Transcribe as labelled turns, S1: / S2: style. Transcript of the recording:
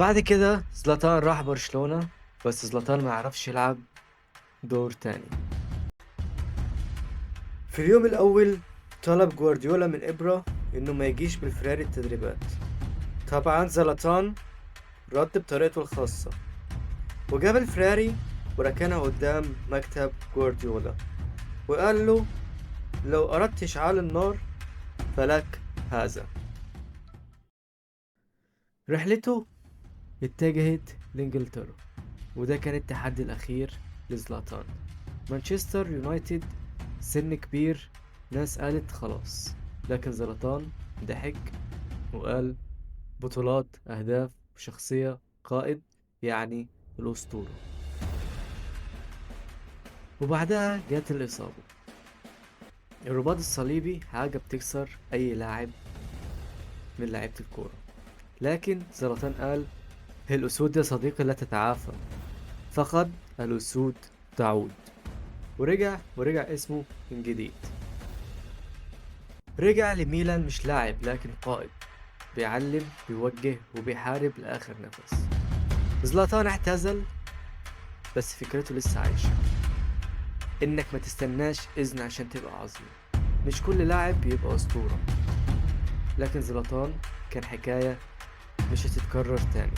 S1: بعد كده زلاتان راح برشلونة، بس زلاتان ما عرفش يلعب دور تاني. في اليوم الأول طلب جوارديولا من إبرا إنه ما يجيش بالفراري التدريبات. طبعا زلاتان رد بطريقته الخاصة وجاب الفراري وركنها قدام مكتب جوارديولا وقال له: لو أردت إشعال النار فلك هذا. رحلته اتجهت لإنجلترا، وده كان التحدي الأخير لزلاتان. مانشستر يونايتد سن كبير، ناس قالت خلاص، لكن زلاتان ضحك وقال: بطولات، أهداف، شخصية، قائد، يعني الأسطورة. وبعدها جات الإصابة. الرباط الصليبي حاجة بتكسر أي لاعب من لعيبة الكورة، لكن زلاتان قال: الأسود يا صديقي لا تتعافى، فقد الأسود تعود. ورجع اسمه من جديد. رجع لميلان مش لاعب لكن قائد، بيعلم، بيوجه، وبيحارب لآخر نفس. زلاتان اعتزل، بس فكرته لسه عايشة، إنك ما تستناش إذن عشان تبقى عظيم. مش كل لاعب بيبقى أسطورة، لكن زلاتان كان حكاية مش هتتكرر تاني.